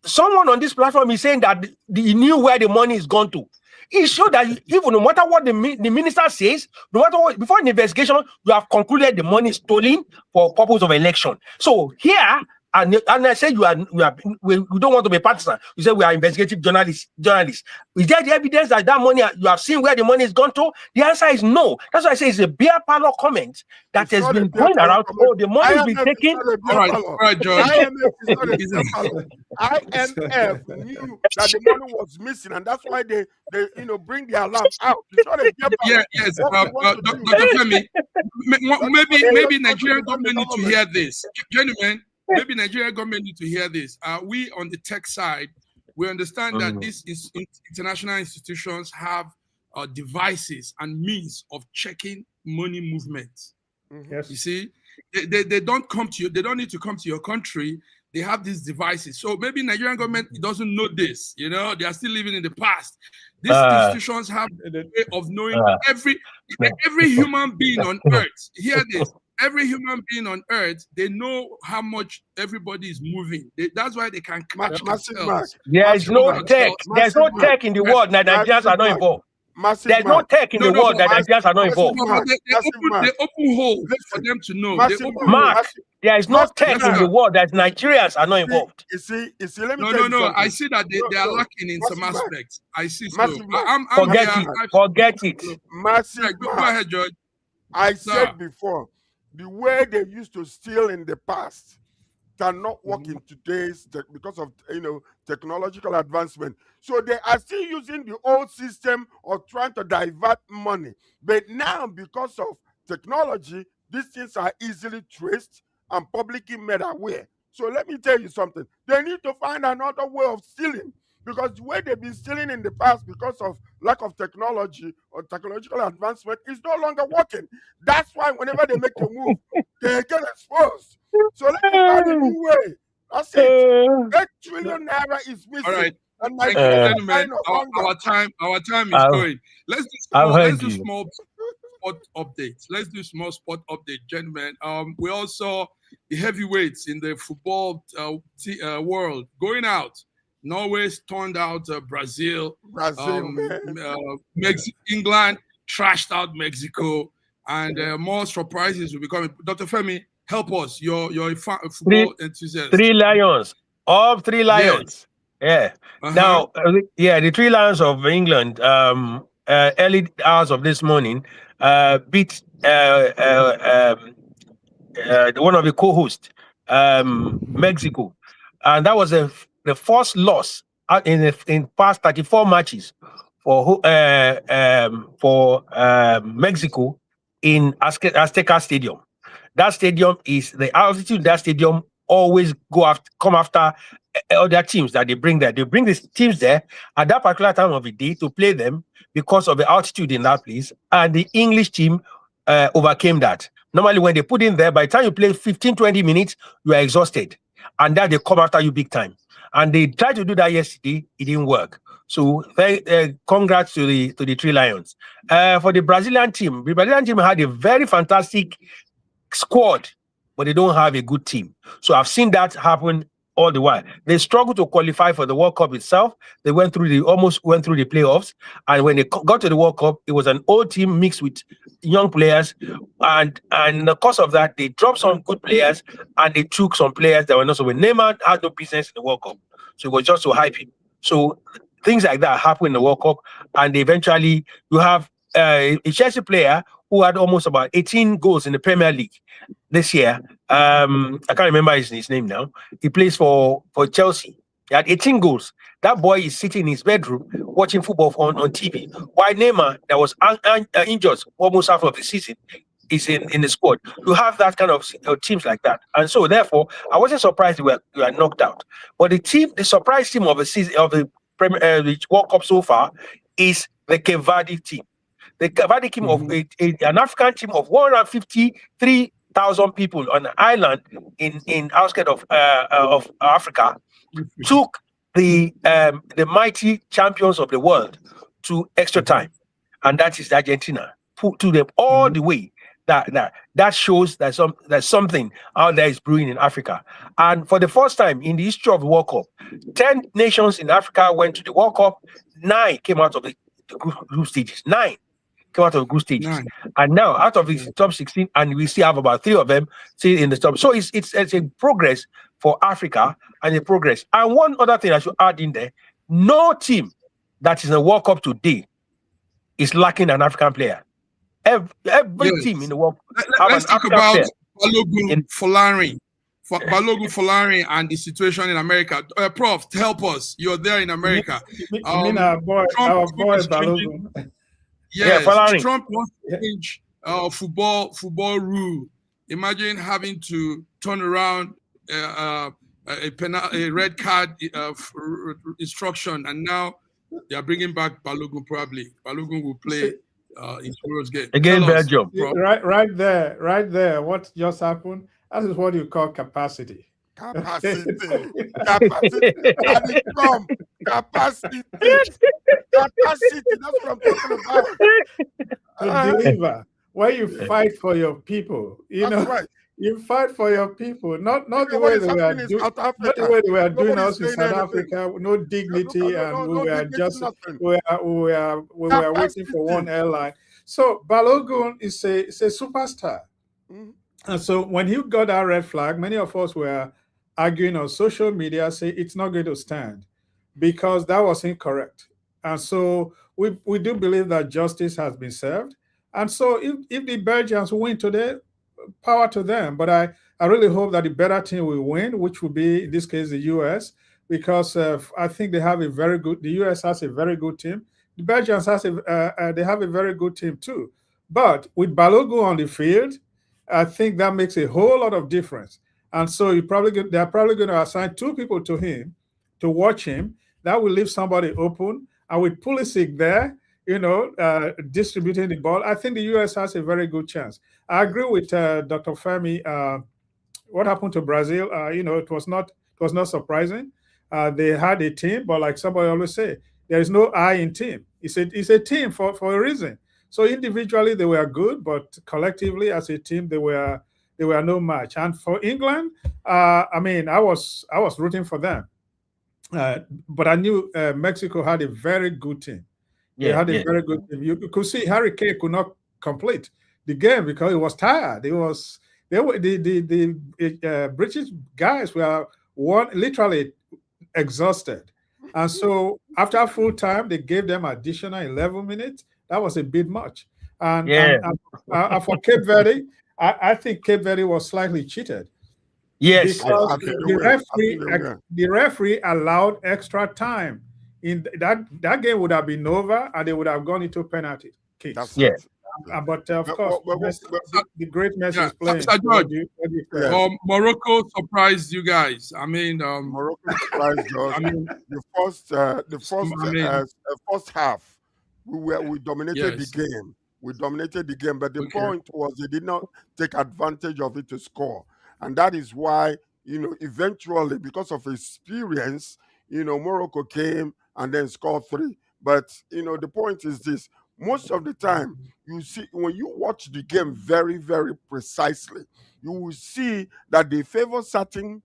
someone on this platform is saying that he knew where the money is gone to. It shows that even no matter what the minister says, no matter what, before an investigation, you have concluded the money is stolen for purpose of election. So here. And I say we don't want to be partisan. You say we are investigative journalists. Is there the evidence that money, you have seen where the money is gone to? The answer is no. That's why I say it's a beer parlor comment that has been going around. Oh, the money has been taken. All right, George. IMF knew that the money was missing, and that's why they bring the alarm out. Yes, Dr. Femi, maybe Nigerian government need to hear this, gentlemen. Maybe Nigerian government need to hear this. We on the tech side, we understand that these international institutions have devices and means of checking money movement. Yes. You see, they don't come to you. They don't need to come to your country. They have these devices. So maybe Nigerian government doesn't know this. They are still living in the past. These institutions have a way of knowing every human being on earth. Hear this. Every human being on earth, they know how much everybody is moving. That's why they can catch themselves. There's no tech. There's no tech in the world that Nigerians are not involved. There's no tech in the world that Nigerians are not involved. They open holes for them to know. Mark, there is no tech in the world that Nigerians are not involved. You see, let me tell you something. I see that they are lacking in some aspects. I see. Forget it. Go ahead, George. I said before, the way they used to steal in the past cannot work in today's because of technological advancement. So they are still using the old system of trying to divert money. But now, because of technology, these things are easily traced and publicly made aware. So let me tell you something. They need to find another way of stealing. Because the way they've been stealing in the past because of lack of technology or technological advancement is no longer working. That's why whenever they make a move, they get exposed. So let me find a new way. That's it. 8 trillion naira is missing. All right. And gentlemen, our time is going. Let's do small sport updates. Let's do small sport update, gentlemen. We also the heavyweights in the football world going out. Norway turned out Brazil. England trashed out Mexico, and more surprises will be coming. Dr. Femi, help us. You're a football enthusiast. 3 Lions. All 3 Lions. Yes. Yeah. Now, the 3 Lions of England, early hours of this morning, beat one of the co-hosts, Mexico, and that was the first loss in past 34 matches for Mexico in Azteca Stadium. That stadium is the altitude. That stadium always come after other teams that they bring there. They bring these teams there at that particular time of the day to play them because of the altitude in that place, and the English team overcame that. Normally, when they put in there, by the time you play 15-20 minutes, you are exhausted, and that they come after you big time. And they tried to do that yesterday, it didn't work. So, congrats to the Three Lions. For the Brazilian team had a very fantastic squad, but they don't have a good team. So I've seen that happen all the while. They struggled to qualify for the World Cup itself. They almost went through the playoffs, and when they got to the World Cup, it was an old team mixed with young players, and in the course of that, they dropped some good players and they took some players that were not so. When Neymar had no business in the World Cup, so it was just to hype him. So things like that happen in the World Cup, and eventually you have a Chelsea player who had almost about 18 goals in the Premier League this year. I can't remember his name now. He plays for Chelsea. He had 18 goals. That boy is sitting in his bedroom watching football on TV. While Neymar, that was injured almost half of the season, is in the squad. You have that kind of teams like that. And so therefore, I wasn't surprised we were knocked out. But the surprise team of the season of the World Cup so far is the Cape Verde team. The Cape Verde team of an African team of 153,000 people on an island in outskirts of Africa took the mighty champions of the world to extra time, and that is Argentina. To them all the way. That shows that there's something out there is brewing in Africa. And for the first time in the history of the World Cup, 10 nations in Africa went to the World Cup. 9 came out of the group stages. 9 came out of the group stages. 9. And now out of the top 16, and we still have about 3 of them still in the top. So it's a progress for Africa and a progress. And one other thing I should add in there: no team that is in the World Cup today is lacking an African player. Every team in the world. Let's talk about Balogun Folarin. Balogun Folarin and the situation in America. Prof, help us. You're there in America. Our boy Balogun. Yes, Trump wants to change football rule. Imagine having to turn around a red card instruction, and now they are bringing back Balogun. Probably Balogun will play in tomorrow's game again. Belgium. Right there. What just happened? That is what you call capacity. Capacity. Capacity. Capacity. That's what I'm talking about. To deliver. Where you fight for your people. Right. You fight for your people, not the way they were doing. Not the way they were doing us in South Africa. No dignity, and we were waiting for one airline. So Balogun is a superstar, and so when he got that red flag, many of us were arguing on social media, say it's not going to stand because that was incorrect. And so we do believe that justice has been served. And so if the Belgians win today, power to them. But I really hope that the better team will win, which will be, in this case, the US, because I think the US has a very good team. The Belgians have a very good team too. But with Balogun on the field, I think that makes a whole lot of difference. And so they're probably going to assign 2 people to him to watch him. That will leave somebody open. And with Pulisic there, distributing the ball, I think the US has a very good chance. I agree with Dr. Femi. What happened to Brazil? It was not surprising. They had a team, but like somebody always say, there is no I in team. It's a team for a reason. So individually they were good, but collectively as a team they were no match. And for England, I was rooting for them, but I knew Mexico had a very good team. They had a very good team. You could see Harry Kane could not complete the game because he was tired. The British guys were literally exhausted. And so after full time, they gave them additional 11 minutes. That was a bit much. And for Cape Verde, I think Cape Verde was slightly cheated. Yes, because the referee allowed extra time. In that game would have been over, and they would have gone into penalty kicks. But of course, the great Messi is playing. Morocco surprised you guys. I mean, Morocco surprised us. I mean, the first half, we dominated the game. We dominated the game, but the point was they did not take advantage of it to score, and that is why, you know, eventually, because of experience, you know, Morocco came and then scored 3. But you know, the point is this: most of the time, you see, when you watch the game very, very precisely, you will see that they favor certain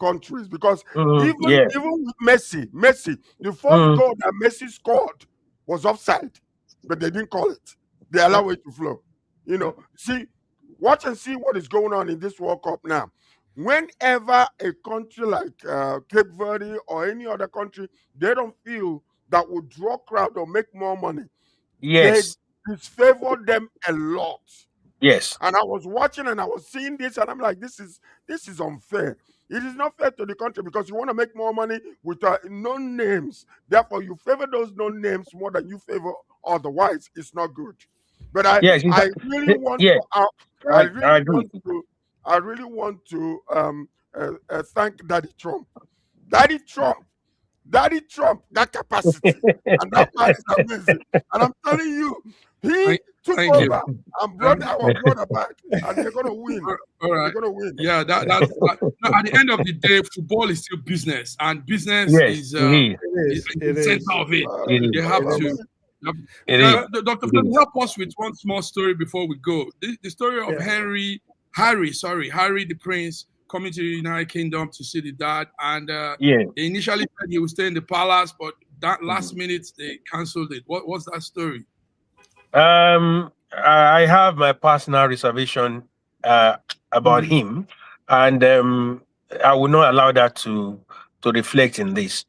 countries, because even with Messi, the first goal that Messi scored was offside, but they didn't call it. They allow it to flow. You know, watch and see what is going on in this World Cup now. Whenever a country like Cape Verde or any other country, they don't feel that will draw crowd or make more money, they disfavor them a lot. Yes. And I was watching and I was seeing this, and I'm like, this is unfair. It is not fair to the country, because you want to make more money with known names. Therefore, you favor those known names more than you favor otherwise. It's not good. But I really want to thank Daddy Trump. Daddy Trump, that capacity, and that man is amazing. And I'm telling you, he took over and brought our brother back, and they're gonna win. All right. They're gonna win. Yeah, that's at the end of the day, football is still business, and business is the center of it. They have to. Dr. Femi, help us with one small story before we go. The story of Harry the Prince, coming to the United Kingdom to see the dad, and they initially said he would stay in the palace, but that last minute they cancelled it. What's that story? I have my personal reservation about him, and I will not allow that to reflect in this.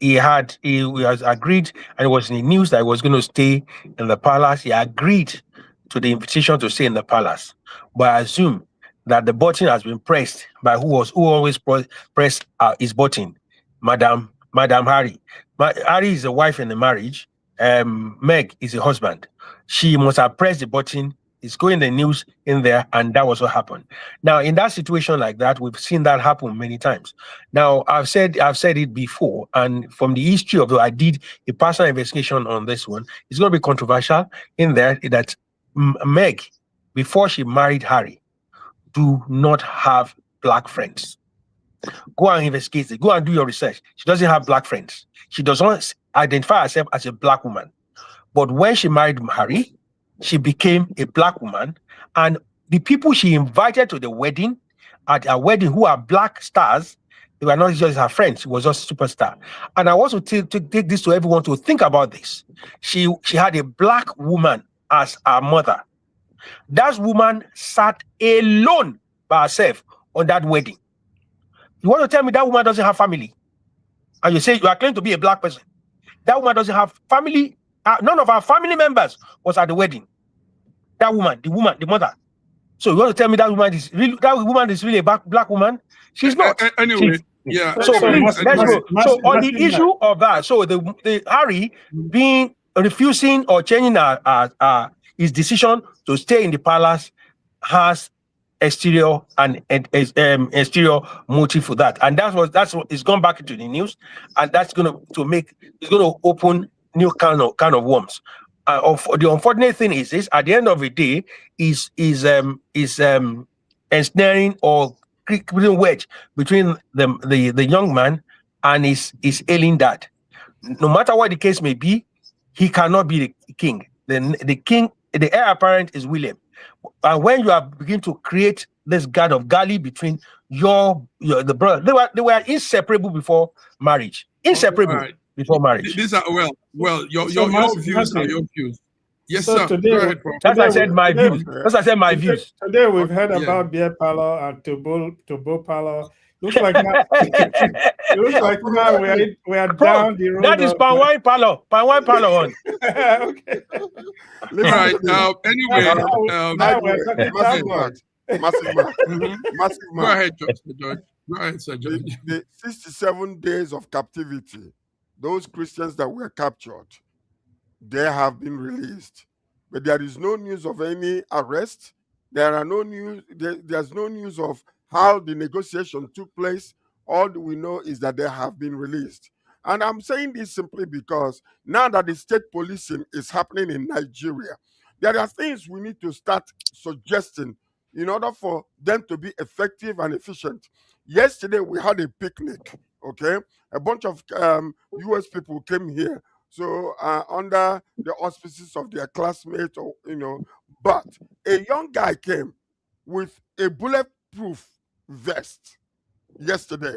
He has agreed, and it was in the news that he was going to stay in the palace. He agreed to the invitation to stay in the palace, but I assume that the button has been pressed by who always pressed his button, Madam Harry. Harry is a wife in the marriage. Meg is a husband. She must have pressed the button. It's going the news in there, and that was what happened. Now, in that situation like that, we've seen that happen many times. Now, I've said it before, and from the history of I did a personal investigation on this one. It's going to be controversial in there that Meg, before she married Harry, do not have black friends. Go and investigate it. Go and do your research. She doesn't have black friends. She does not identify herself as a black woman. But when she married Harry, she became a black woman, and the people she invited to the wedding, at her wedding, who are black stars, they were not just her friends. She was just a superstar. And I want to take this to everyone to think about this. She had a black woman as her mother. That woman sat alone by herself on that wedding. You want to tell me that woman doesn't have family? And you say you are claiming to be a black person. That woman doesn't have family. None of our family members was at the wedding. That woman, the mother. So you want to tell me that woman is really a black woman? She's not. Anyway, So please, let's go. So on the issue of that, so the Harry being refusing or changing his decision to stay in the palace has exterior and exterior motive for that, and that's what is gone back into the news, and that's going to open new kind of worms. The unfortunate thing is this: at the end of the day, is ensnaring or creating wedge between the young man and his ailing dad. No matter what the case may be, he cannot be the king. The king, the heir apparent is William. And when you are beginning to create this god of galley between the brother, they were inseparable before marriage. Inseparable before marriage. These are your views are your views. Yes, sir. Today, That's I said my views. That's I said my views. Today we've heard about beer parlor and Tobo parlor. Looks like now, it looks like now we are down the road. That is Pan Wine Parlor. Pan Wine Parlor on. Okay. All right. Anyway, now we're talking Massive Mark. Go ahead, George. Go ahead, Sir George. The 67 days of captivity, those Christians that were captured, they have been released. But there is no news of any arrest. There are no news. There's no news of how the negotiation took place. All we know is that they have been released. And I'm saying this simply because now that the state policing is happening in Nigeria, there are things we need to start suggesting in order for them to be effective and efficient. Yesterday, we had a picnic, okay? A bunch of U.S. people came here. So under the auspices of their classmates, or but a young guy came with a bulletproof vest yesterday,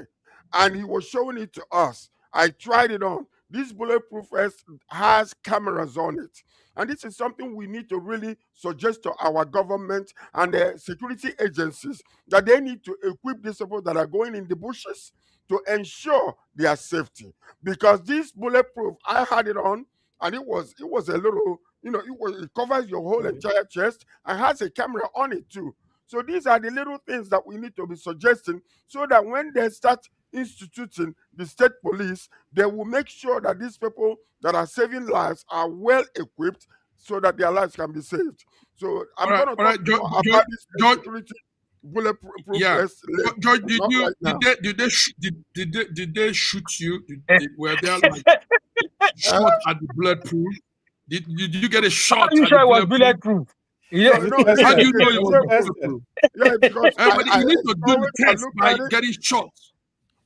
and he was showing it to us. I tried it on. This bulletproof vest has cameras on it. And this is something we need to really suggest to our government and the security agencies, that they need to equip these people that are going in the bushes to ensure their safety. Because this bulletproof, I had it on, and it was a little, it covers your whole entire chest and has a camera on it too. So these are the little things that we need to be suggesting, so that when they start instituting the state police, they will make sure that these people that are saving lives are well equipped, so that their lives can be saved. So I'm going to talk about this security bulletproof vest. George, did they shoot you? Were there like shot at the bulletproof? Did you get a shot? You sure it was bulletproof? Yeah. How do you know it was bulletproof? Yeah, because you need to do the test by getting shot.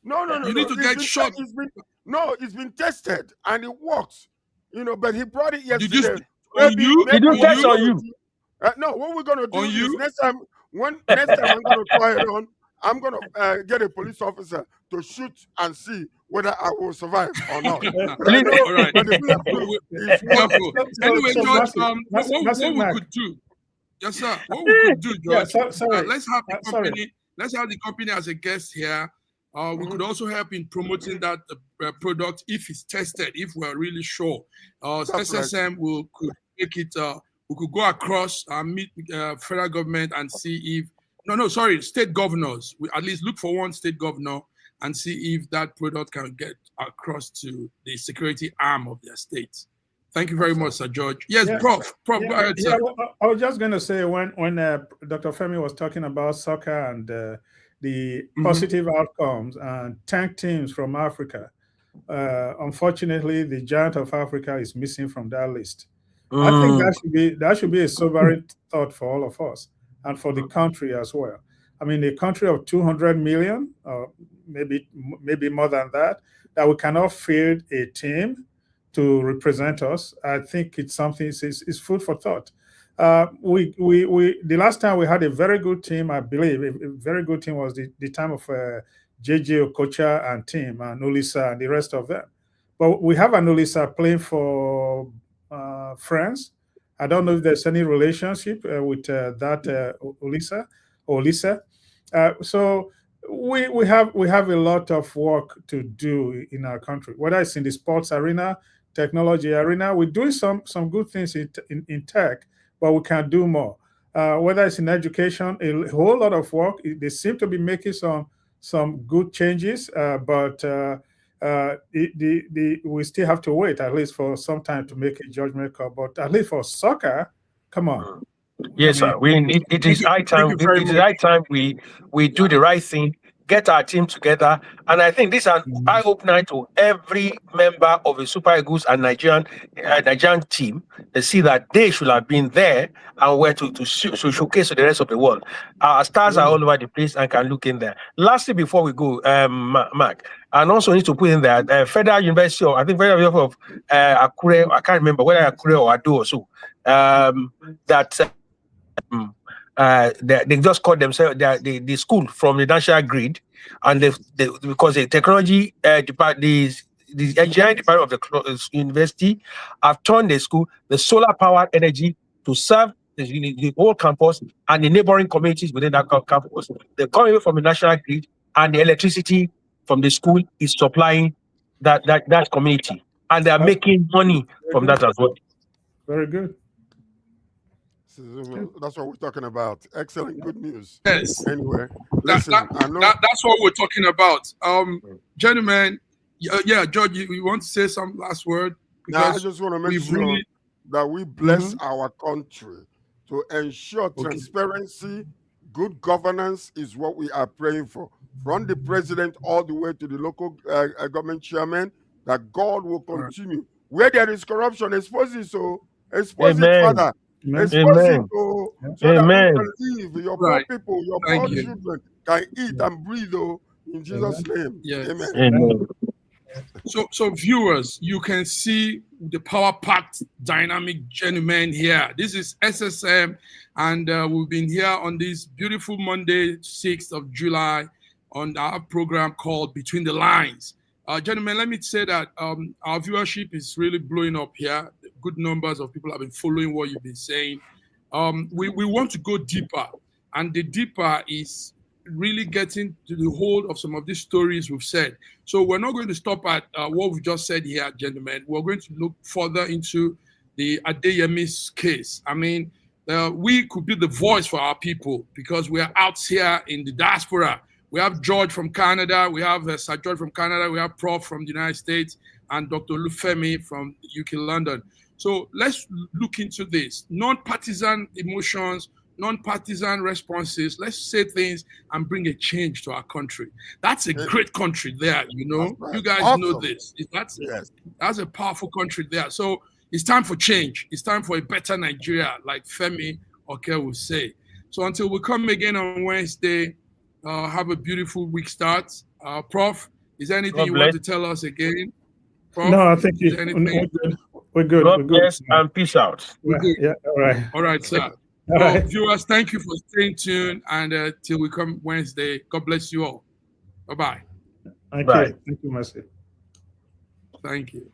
No. You need to get shot. It's been tested and it works. But he brought it yesterday. Did you test on you? No, what we're gonna do is next time I'm gonna try it on, I'm gonna get a police officer to shoot and see whether I will survive or not. All right. Anyway, George, what we could do? Yes, sir. What we could do, George? Let's have the company. Let's have the company as a guest here. We could also help in promoting that product if it's tested, if we're really sure. SSM could make it. We could go across and meet federal government and see if state governors. We at least look for one state governor and see if that product can get across to the security arm of their state. Thank you very much, Sir George. Yes, Prof, go ahead, sir. I was just going to say, when Dr. Femi was talking about soccer and the positive outcomes and tank teams from Africa, unfortunately, the giant of Africa is missing from that list. I think that should be a sobering thought for all of us and for the country as well. I mean, a country of 200 million, or maybe more than that we cannot field a team to represent us. I think it's something. It's food for thought. The last time we had a very good team, I believe, a very good team was the time of JJ Okocha and team and Olisa and the rest of them. But we have an Olisa playing for France. I don't know if there's any relationship with that Olisa. So we have a lot of work to do in our country, whether it's in the sports arena, technology arena. We're doing some good things in tech, but we can do more. Whether it's in education, a whole lot of work. They seem to be making some good changes, but we still have to wait at least for some time to make a judgment call. But at least for soccer, come on. Yes, sir. It is high time. It is high time we do the right thing, get our team together, and I think this is an eye-opener to every member of the Super Eagles and Nigerian team. They see that they should have been there and where to showcase to the rest of the world. Our stars are all over the place and can look in there. Lastly, before we go, Mark, and also need to put in there Federal University of Akure. I can't remember whether Akure or Ado or so. They just called themselves the school from the national grid, and because the technology department, the engineering department of the university have turned the school, the solar powered energy, to serve the whole campus and the neighboring communities within that campus. They're coming from the national grid and the electricity from the school is supplying that community, and they are making money from that as well. Very good. That's what we're talking about. Excellent, good news. Yes. Anyway, listen, I know that's what we're talking about. Gentlemen, yeah, George, you want to say some last word? Because I just want to make sure that we bless our country to ensure transparency, good governance is what we are praying for. From the president all the way to the local government chairman, that God will continue. Where there is corruption, expose it, so expose it, Father. Expose it, so that we can live. Your poor people, your poor children can eat and breathe, in Jesus' name. Yes. Amen. So viewers, you can see the power-packed, dynamic gentleman here. This is SSM, and we've been here on this beautiful Monday, 6th of July, on our program called Between the Lines. Gentlemen, let me say that our viewership is really blowing up here. Good numbers of people have been following what you've been saying. We want to go deeper, and the deeper is really getting to the hold of some of these stories we've said. So we're not going to stop at what we've just said here, gentlemen. We're going to look further into the Adeyemi's case. I mean, we could be the voice for our people because we are out here in the diaspora. We have George from Canada, we have Sir George from Canada, we have Prof from the United States, and Dr. Lufemi from UK, London. So let's look into this. Non-partisan emotions, non-partisan responses. Let's say things and bring a change to our country. That's a great country there, you know. Right. You guys know this. That's a powerful country there. So it's time for change. It's time for a better Nigeria, like Femi Oke will say. So until we come again on Wednesday, have a beautiful week start. Prof, is there anything you want to tell us again? Prof, no, I think we're good. God bless and peace out. Yeah, all right. All right, sir. Viewers, thank you for staying tuned, and till we come Wednesday, God bless you all. Bye-bye. Thank you, Mercy. Thank you.